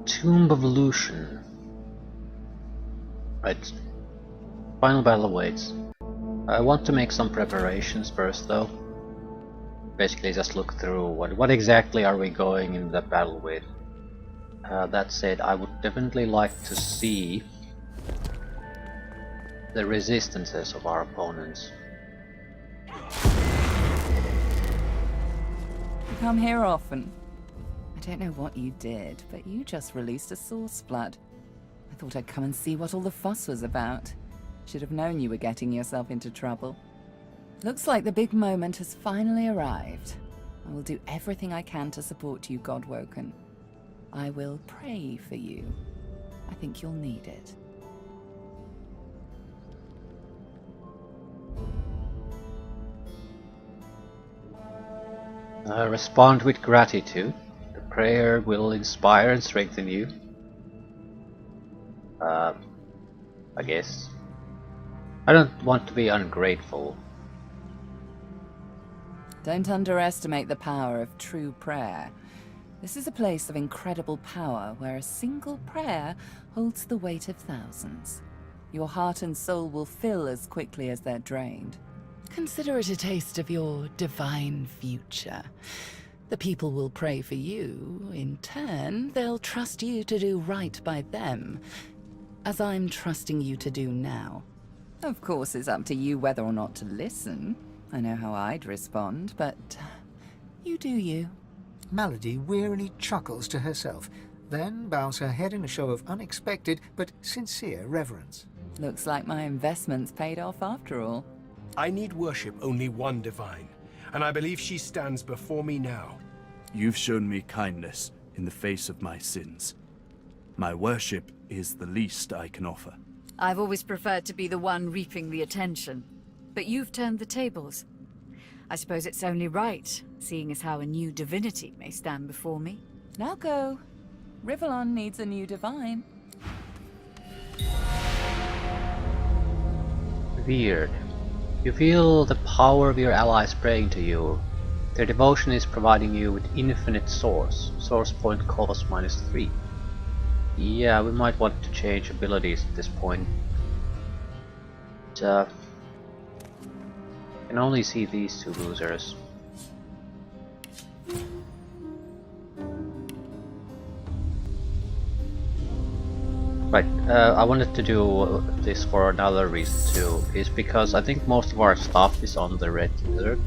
Tomb of Illusion. Right. Final battle awaits. I want to make some preparations first though. Basically just look through what exactly are we going in the battle with. That said, I would definitely like to see the resistances of our opponents. You come here often. I don't know what you did, but you just released a source flood. I thought I'd come and see what all the fuss was about. Should have known you were getting yourself into trouble. Looks like the big moment has finally arrived. I will do everything I can to support you, Godwoken. I will pray for you. I think you'll need it. Respond with gratitude. The prayer will inspire and strengthen you. I guess. I don't want to be ungrateful. Don't underestimate the power of true prayer. This is a place of incredible power where a single prayer holds the weight of thousands. Your heart and soul will fill as quickly as they're drained. Consider it a taste of your divine future. The people will pray for you. In turn, they'll trust you to do right by them, as I'm trusting you to do now. Of course, it's up to you whether or not to listen. I know how I'd respond, but you do you. Malady wearily chuckles to herself, then bows her head in a show of unexpected but sincere reverence. Looks like my investment's paid off after all. I need worship only one divine, and I believe she stands before me now. You've shown me kindness in the face of my sins. My worship is the least I can offer. I've always preferred to be the one reaping the attention, but you've turned the tables. I suppose it's only right, seeing as how a new divinity may stand before me. Now go. Rivellon needs a new divine. Weird. You feel the power of your allies praying to you. Their devotion is providing you with infinite source. Source point cost -3. Yeah, we might want to change abilities at this point. But, I can only see these two losers. Right, I wanted to do this for another reason too, is because I think most of our stuff is on the red lizard.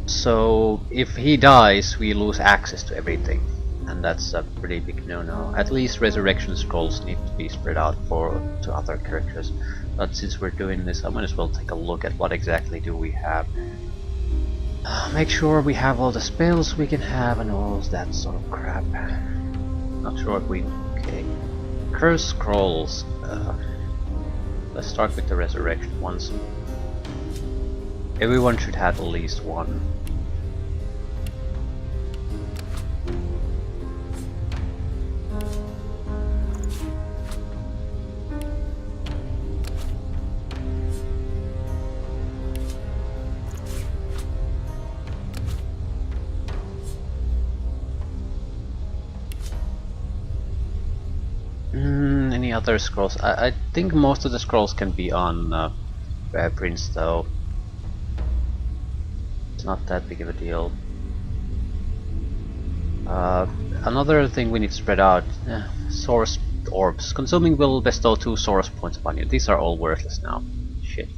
So if he dies, we lose access to everything, and that's a pretty big no-no. At least resurrection scrolls need to be spread out to other characters. But since we're doing this, I might as well take a look at what exactly do we have. Make sure we have all the spells we can have and all that sort of crap. Not sure if we... okay. Curse scrolls. Let's start with the resurrection ones. Everyone should have at least one. Any other scrolls? I think most of the scrolls can be on Prince though. It's not that big of a deal. Another thing we need to spread out, source orbs. Consuming will bestow 2 source points upon you. These are all worthless now. Shit.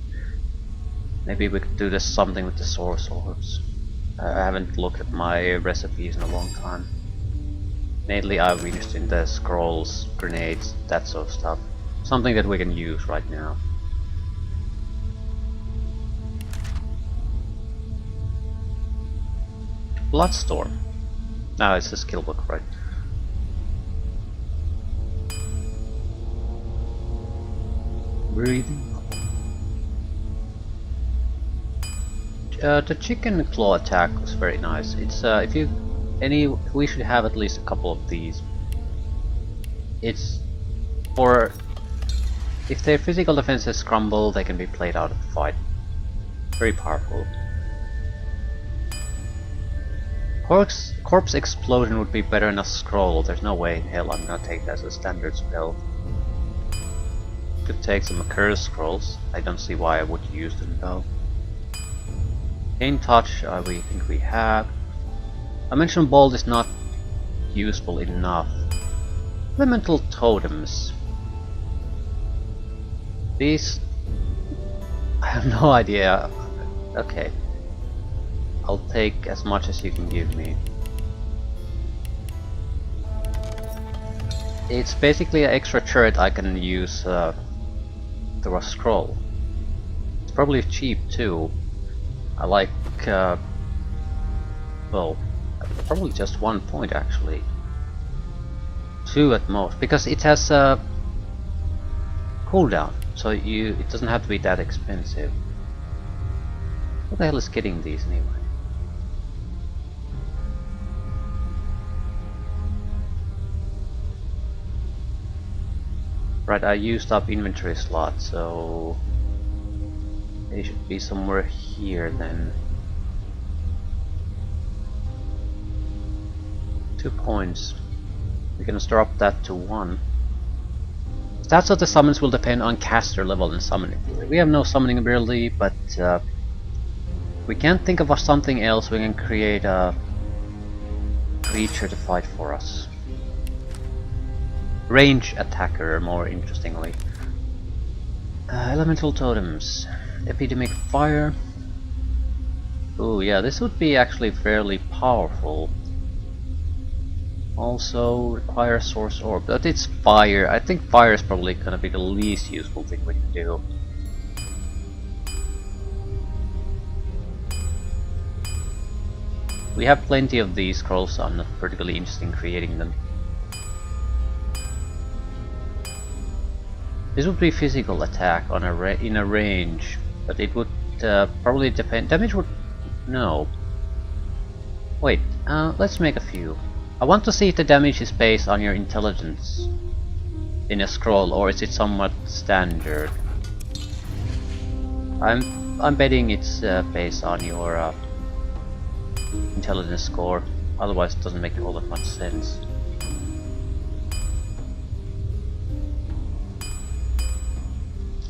Maybe we could do this something with the source orbs. I haven't looked at my recipes in a long time. Mainly I'm interested in the scrolls, grenades, that sort of stuff. Something that we can use right now. Bloodstorm. No, it's a skill book, right? Breathing. The chicken claw attack was very nice. It's if you we should have at least a couple of these. It's for if their physical defenses crumble, they can be played out of the fight. Very powerful. Corpse Explosion would be better than a scroll. There's no way in hell I'm gonna take that as a standard spell. Could take some curse scrolls. I don't see why I would use them though. Gain touch, we think we have. Dimensional Bolt is not useful enough. Elemental Totems. These... I have no idea. Okay. I'll take as much as you can give me. It's basically an extra turret I can use through a scroll. It's probably cheap too. I like, well, probably just 1 point actually. 2 at most, because it has a cooldown, so it doesn't have to be that expensive. What the hell is getting these anyway? Right, I used up inventory slot, so they should be somewhere here then. 2 points. We can drop that to 1. Stats of the summons will depend on caster level and summoning ability. We have no summoning ability, but we can't think of something else. We can create a creature to fight for us. Range attacker, more interestingly. Elemental totems. Epidemic fire. Oh yeah, this would be actually fairly powerful. Also require source orb, but it's fire. I think fire is probably gonna be the least useful thing we can do. We have plenty of these scrolls, so I'm not particularly interested in creating them. This would be physical attack on in a range, but it would probably depend. Damage would no. Wait, let's make a few. I want to see if the damage is based on your intelligence in a scroll, or is it somewhat standard. I'm betting it's based on your intelligence score. Otherwise, it doesn't make all that much sense.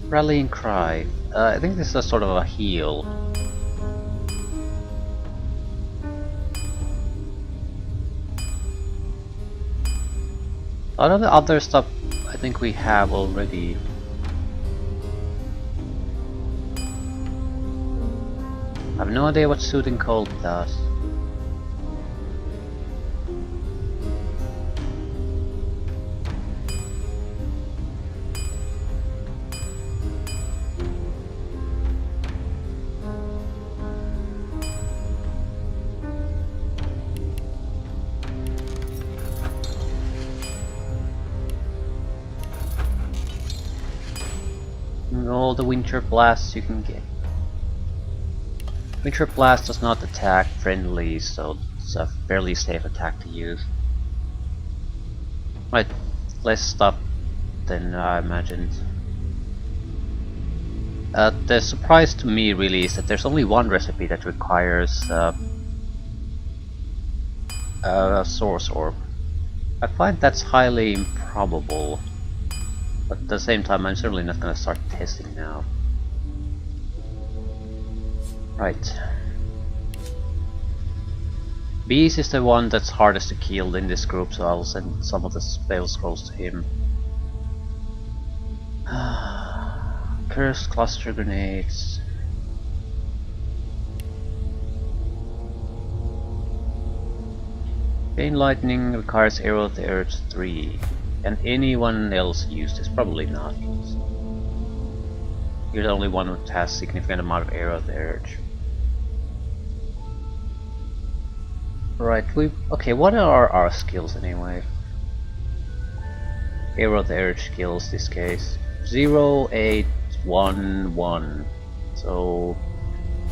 Rallying Cry. I think this is a sort of a heal. A lot of the other stuff I think we have already. I have no idea what Soothing Cold does. All the Winter Blasts you can get. Winter Blast does not attack friendly, so it's a fairly safe attack to use. Right, less stuff than I imagined. The surprise to me really is that there's only one recipe that requires a source orb. I find that's highly improbable. But at the same time, I'm certainly not going to start testing now. Right. Beast is the one that's hardest to kill in this group, so I'll send some of the spell scrolls to him. Cursed cluster grenades. Chain lightning requires arrow of the earth 3. Can anyone else use this? Probably not. You're the only one who has significant amount of arrow of the urge. Right, okay, what are our skills anyway? Arrow of the urge skills this case. 0, 8, 1, 1. So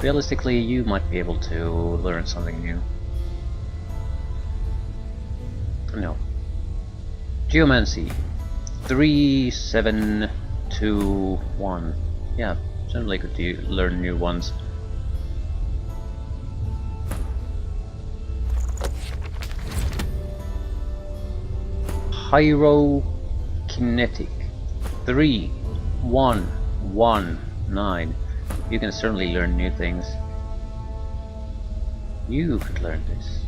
realistically you might be able to learn something new. No. Geomancy. 3, 7, 2, 1. Yeah, certainly could learn new ones. Pyrokinetic. 3119. You can certainly learn new things. You could learn this.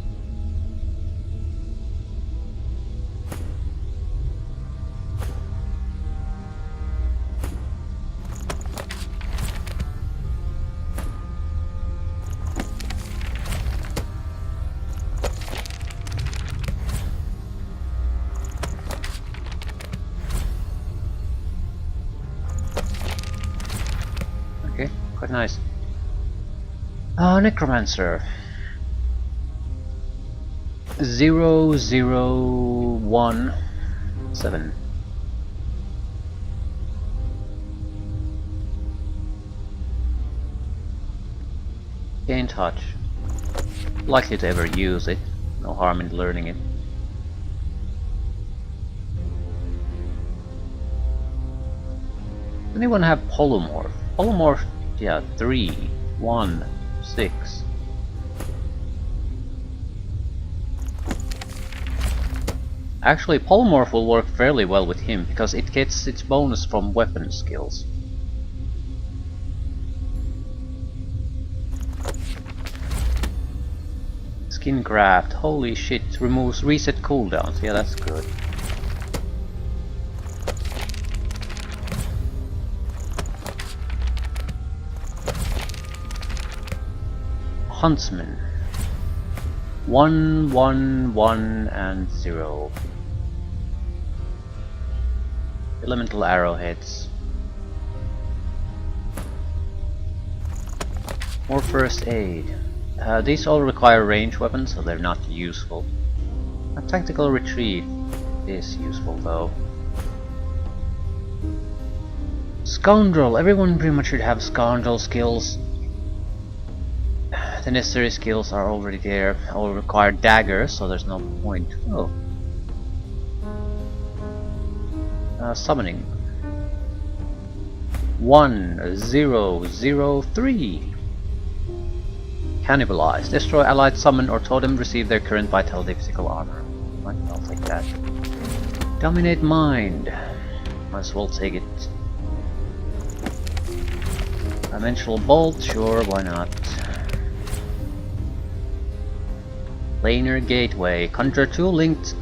Okay, quite nice. Necromancer. 0017. Gain touch. Likely to ever use it. No harm in learning it. Does anyone have polymorph? Polymorph, yeah, 316. Actually, polymorph will work fairly well with him because it gets its bonus from weapon skills. Skin graft, holy shit, removes reset cooldowns. Yeah, that's good. Huntsman. 1, 1, 1, and 0. Elemental arrowheads. More first aid. These all require range weapons, so they're not useful. A tactical retreat is useful though. Scoundrel. Everyone pretty much should have scoundrel skills. The necessary skills are already there. I will require daggers, so there's no point. Oh. Summoning. 1003. Cannibalize. Destroy allied summon or totem, receive their current vitality physical armor. Right, I'll take that. Dominate mind. Might as well take it. Dimensional bolt, sure, why not? Planar gateway. Conjure 2 linked.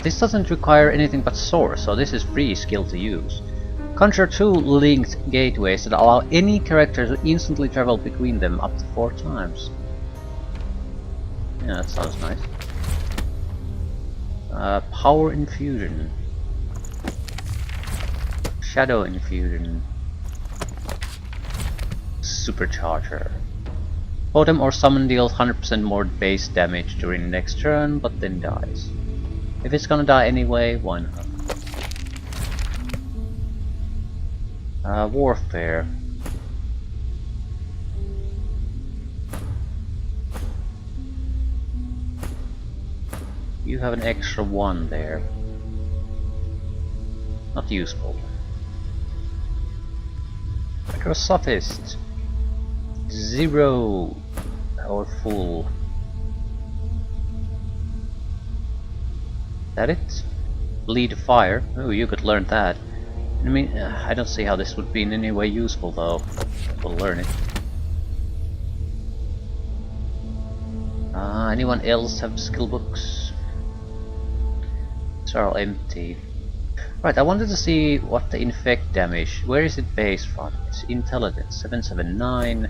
This doesn't require anything but source, so this is free skill to use. Conjure 2 linked gateways that allow any character to instantly travel between them up to 4 times. Yeah, that sounds nice. Power infusion. Shadow infusion. Supercharger. Totem or summon deals 100% more base damage during the next turn, but then dies. If it's gonna die anyway, why not? Warfare. You have an extra 1 there. Not useful. Microsophist. 0 or full. That it? Bleed fire. Oh, you could learn that. I mean, I don't see how this would be in any way useful though. We'll learn it. Anyone else have skill books? These are all empty. Right, I wanted to see what the infect damage. Where is it based from? It's intelligence. 779,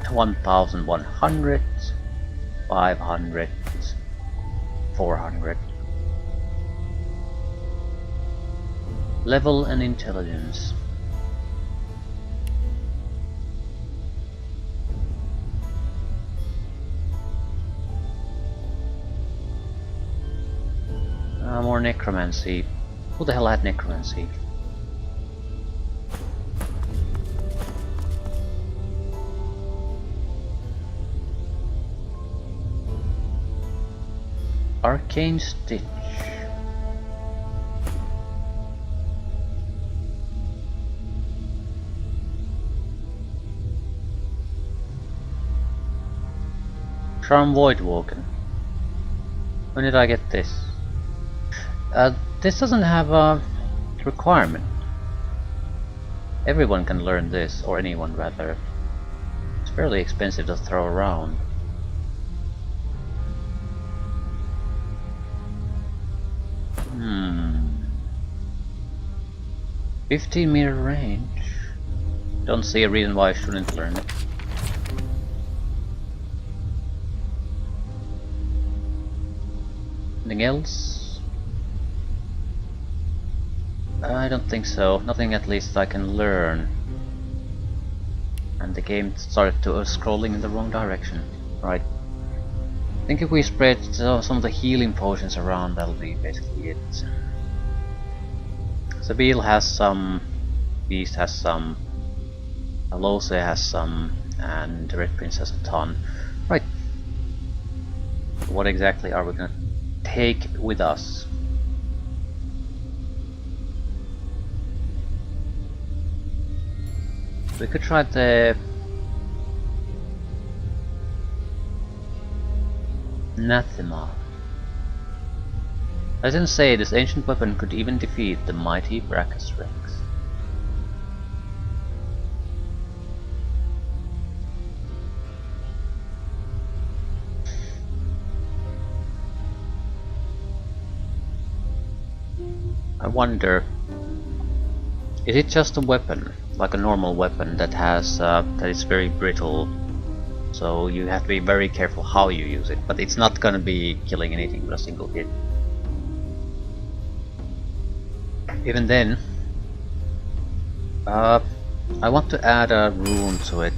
1100, 500, 400. Level and intelligence. More necromancy. Who the hell had necromancy? Arcane Stitch. Charm Voidwoken. When did I get this? This doesn't have a requirement. Everyone can learn this, or anyone rather. It's fairly expensive to throw around. Hmm. 15-meter range. Don't see a reason why I shouldn't learn it. Anything else? I don't think so. Nothing at least I can learn. And the game started to scrolling in the wrong direction. Right. I think if we spread some of the healing potions around, that'll be basically it. Sabine has some, Beast has some, Alose has some, and the Red Prince has a ton. Right. What exactly are we gonna take with us? We could try the Anathema. I didn't say this ancient weapon could even defeat the mighty Brachus Rex. I wonder, is it just a weapon, like a normal weapon that has that is very brittle? So you have to be very careful how you use it, but it's not gonna be killing anything with a single hit. Even then, I want to add a rune to it.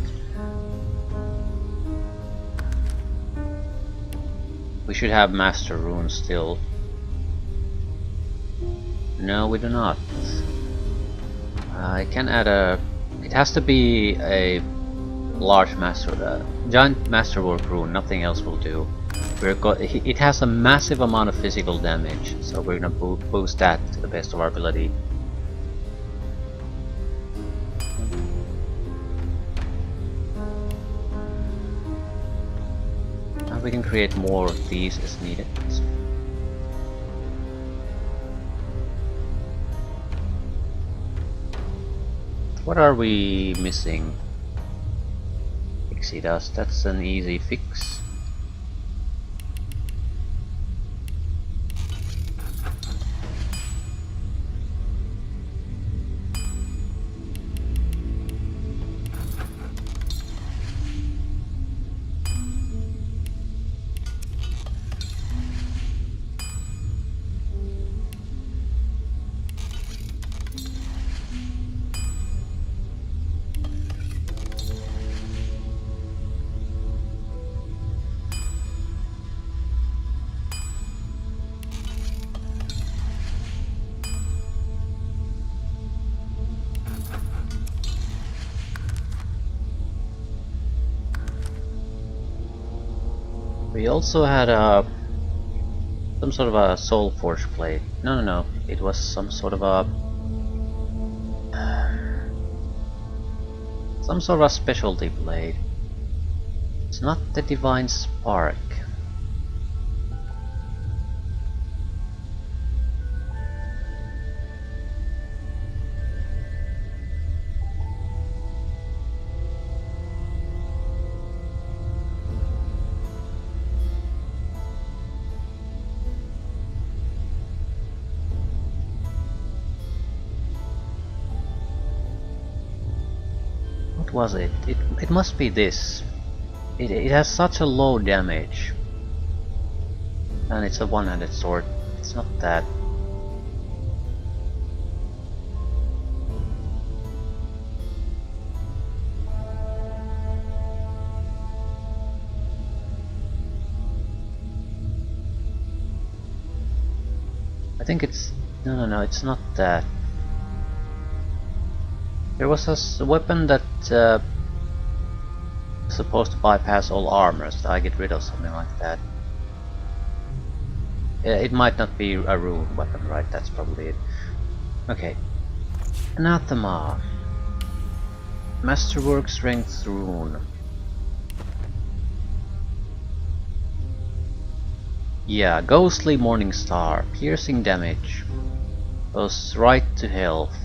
We should have master runes still. No, we do not. I can add a... It has to be a large master, giant masterwork rune, nothing else will do. It has a massive amount of physical damage, so we're gonna boost that to the best of our ability. And we can create more of these as needed. What are we missing? Pixie dust, that's an easy fix. We also had some sort of a soul forge blade. No. It was some sort of a specialty blade. It's not the divine spark. What was it? It must be this. It has such a low damage. And it's a one-handed sword. It's not that. I think it's... No, it's not that. There was a weapon that supposed to bypass all armor, so I get rid of something like that. It might not be a rune weapon, right? That's probably it. Okay. Anathema. Masterwork Strength Rune. Yeah, Ghostly Morning Star, piercing damage, goes right to health.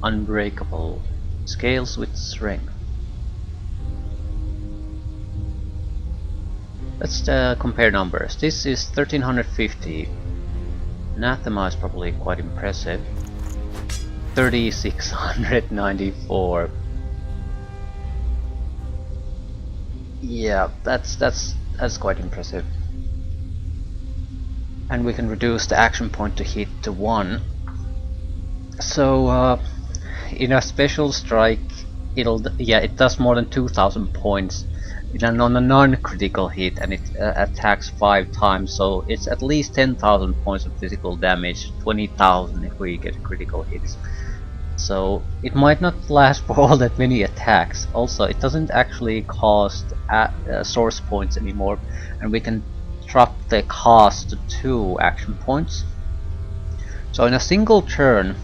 Unbreakable, scales with strength. Let's compare numbers. This is 1350. Anathema is probably quite impressive. 3694. Yeah, that's quite impressive. And we can reduce the action point to hit to 1. So in a special strike, it does more than 2000 points on a non-critical hit, and it attacks 5 times, so it's at least 10,000 points of physical damage, 20,000 if we get critical hits. So it might not last for all that many attacks. Also, it doesn't actually cost source points anymore, and we can drop the cost to 2 action points. So in a single turn,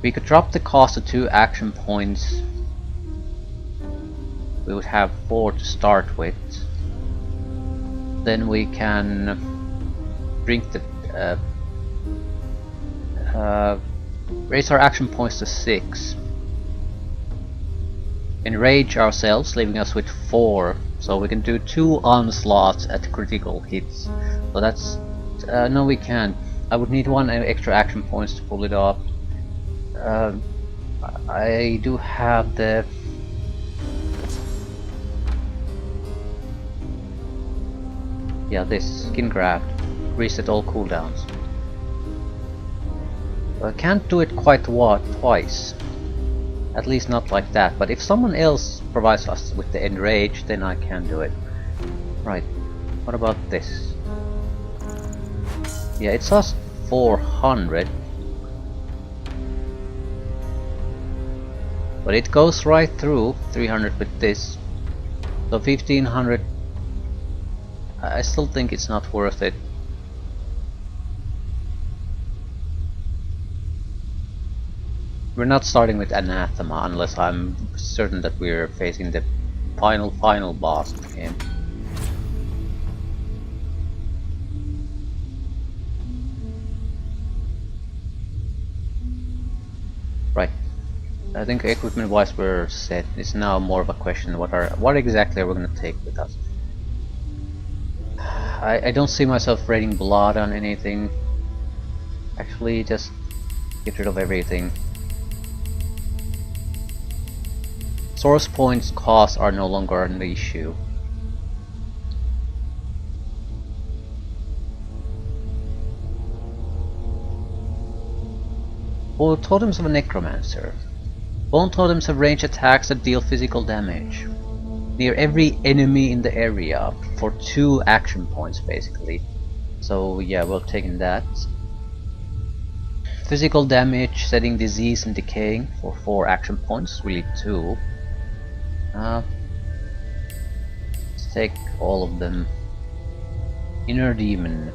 we could drop the cost to 2 action points. We would have 4 to start with. Then we can drink the raise our action points to 6. Enrage ourselves, leaving us with 4. So we can do 2 onslaughts at critical hits. So that's no, we can't. I would need 1 extra action points to pull it off. I do have the this skin graft, reset all cooldowns. I can't do it quite twice, at least not like that, but if someone else provides us with the enrage, then I can do it. Right, what about this? Yeah, it's us 400, but it goes right through 300 with this, so 1500. I still think it's not worth it. We're not starting with Anathema unless I'm certain that we're facing the final boss of the game. Right. I think equipment wise we're set. It's now more of a question what exactly are we gonna take with us? I don't see myself raiding blood on anything. Actually, just get rid of everything. Source points costs are no longer an issue. For Totems of a Necromancer. Bone totems have ranged attacks that deal physical damage near every enemy in the area for 2 action points basically. So yeah, we're taking that. Physical damage, setting disease and decaying for 4 action points, really 2. Let's take all of them. Inner Demon.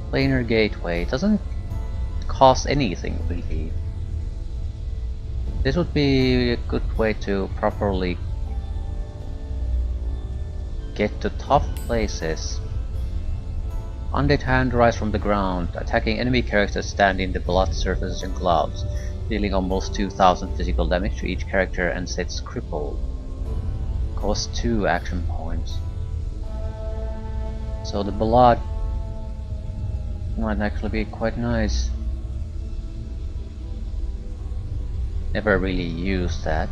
Planar Gateway, doesn't cost anything really. This would be a good way to properly get to tough places. Undead Hand rise from the ground, attacking enemy characters standing in the blood surfaces and clouds, dealing almost 2000 physical damage to each character and sets crippled. Costs 2 action points. So the blood might actually be quite nice. Never really used that.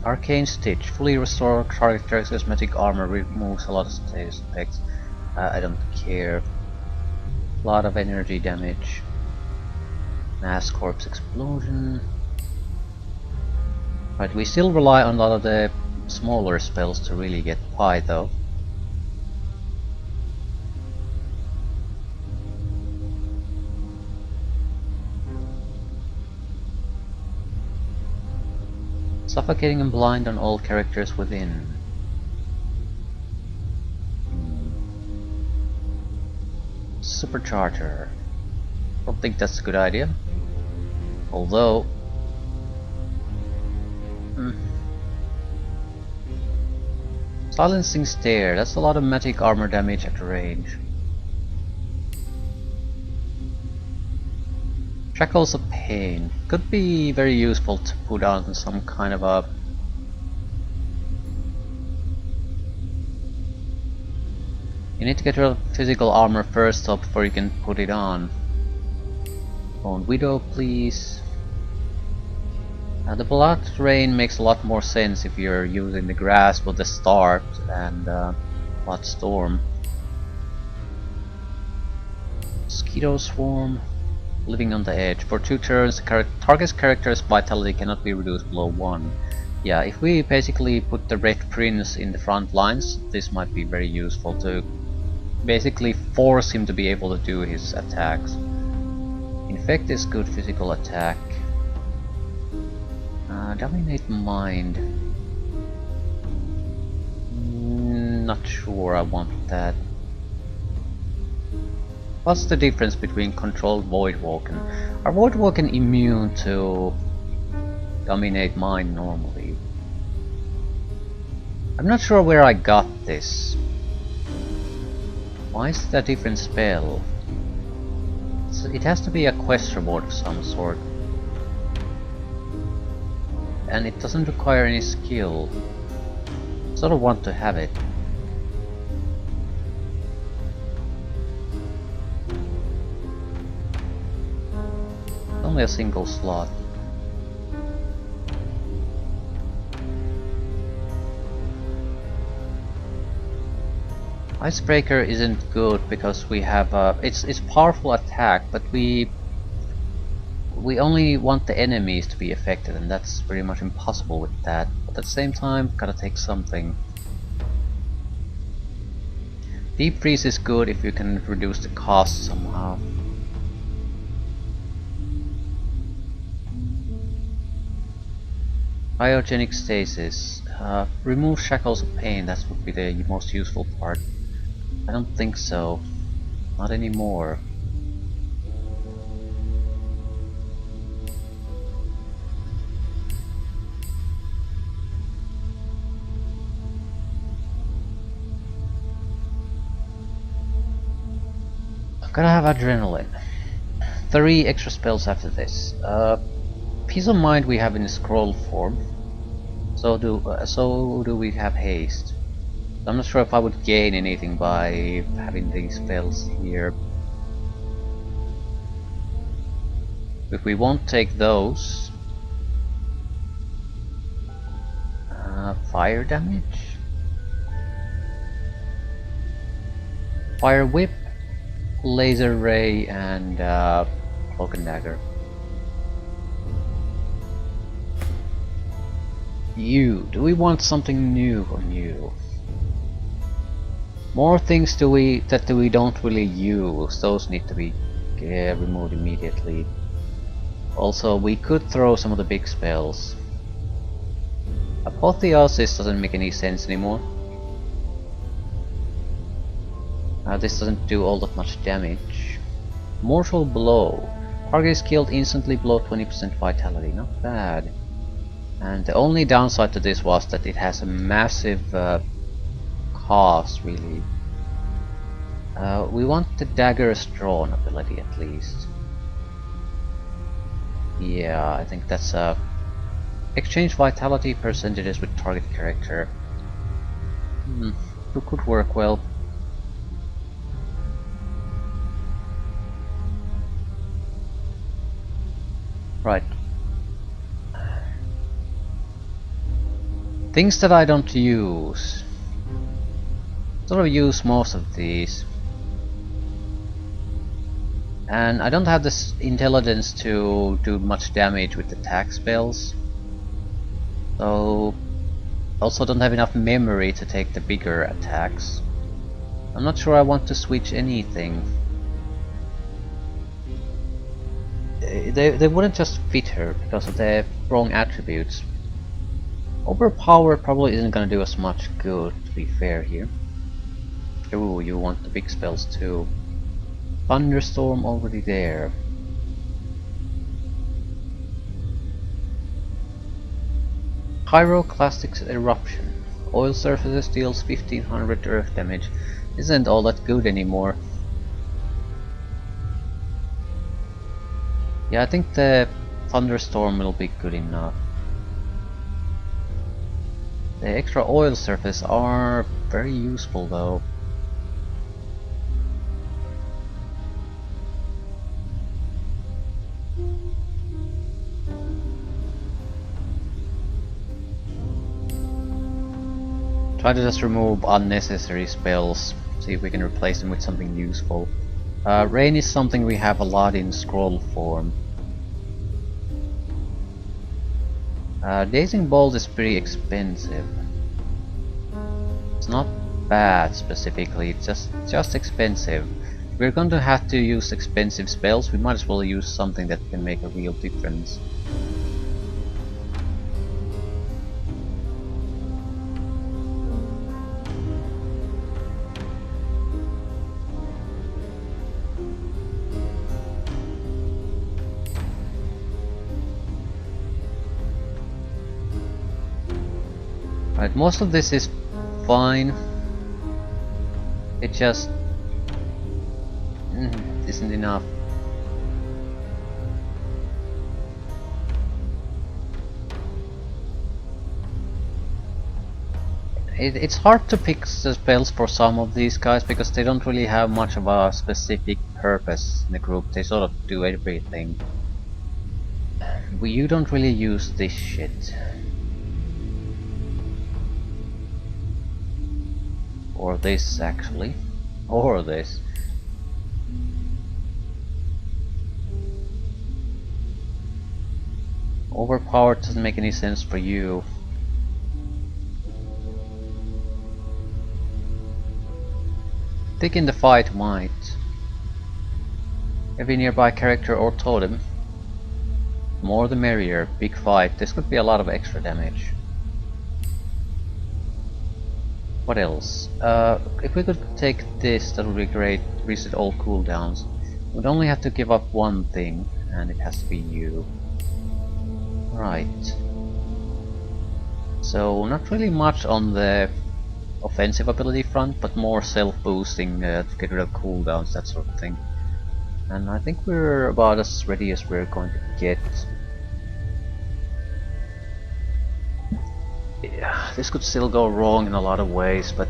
Arcane Stitch, fully restore target's cosmetic armor, removes a lot of status effects. I don't care. A lot of energy damage. Mass Corpse Explosion. Right, we still rely on a lot of the smaller spells to really get by though. Suffocating and blind on all characters within. Supercharger. Don't think that's a good idea. Although Silencing Stare, that's a lot of magic armor damage at range. Shackles of Pain could be very useful to put on some kind of a... You need to get your physical armor first up before you can put it on. Bone Widow, please. The Blood Rain makes a lot more sense if you're using the Grasp at the start and Blood Storm. Mosquito Swarm. Living on the Edge. For 2 turns, the target's character's vitality cannot be reduced below 1. Yeah, if we basically put the Red Prince in the front lines, this might be very useful to basically force him to be able to do his attacks. Infect is good physical attack. Dominate Mind. Not sure I want that. What's the difference between controlled Voidwalken? Are Voidwalken immune to Dominate Mind normally? I'm not sure where I got this. Why is it a different spell? It has to be a quest reward of some sort. And it doesn't require any skill. Sort of want to have it. Only a single slot. Icebreaker isn't good because we have it's powerful attack, but we only want the enemies to be affected, and that's pretty much impossible with that. But at the same time, gotta take something. Deep Freeze is good if you can reduce the cost somehow. Cryogenic Stasis. Remove Shackles of Pain, that would be the most useful part. I don't think so. Not anymore. I'm gonna have Adrenaline. 3 extra spells after this. Peace of Mind we have in scroll form. So do we have Haste. I'm not sure if I would gain anything by having these spells here. If we won't take those, fire damage, fire whip, laser ray, and cloak and dagger. Do we want something new on you? More things that we don't really use, those need to be removed immediately. Also, we could throw some of the big spells. Apotheosis doesn't make any sense anymore. This doesn't do all that much damage. Mortal Blow. Target is killed instantly below 20% vitality, not bad. And the only downside to this was that it has a massive cost, really. We want the Dagger's Drawn ability at least. Yeah, I think that's exchange vitality percentages with target character. It could work well. Right. Things that I don't use. Sort of use most of these. And I don't have this intelligence to do much damage with attack spells. So also don't have enough memory to take the bigger attacks. I'm not sure I want to switch anything. They wouldn't just fit her because of their wrong attributes. Overpower probably isn't gonna do us much good, to be fair here. Ooh, you want the big spells too. Thunderstorm already there. Pyroclastic Eruption. Oil surfaces deals 1500 earth damage. Isn't all that good anymore. Yeah, I think the thunderstorm will be good enough. The extra oil surfaces are very useful though. Try to just remove unnecessary spells, see if we can replace them with something useful. Rain is something we have a lot in scroll form. Dazing Bolt is pretty expensive. It's not bad specifically, it's just expensive. If we're going to have to use expensive spells, we might as well use something that can make a real difference. Right, most of this is fine. It just isn't enough. It's hard to pick the spells for some of these guys because they don't really have much of a specific purpose in the group. They sort of do everything. You don't really use this shit. Or this, actually. Or this. Overpowered doesn't make any sense for you. Thick in the fight might. Every nearby character or totem. More the merrier. Big fight. This could be a lot of extra damage. What else? If we could take this, that would be great. Reset all cooldowns. We'd only have to give up one thing, and it has to be you. Right. So, not really much on the offensive ability front, but more self-boosting to get rid of cooldowns, that sort of thing. And I think we're about as ready as we're going to get. Yeah, this could still go wrong in a lot of ways, but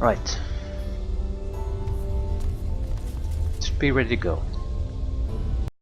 right. Should be ready to go.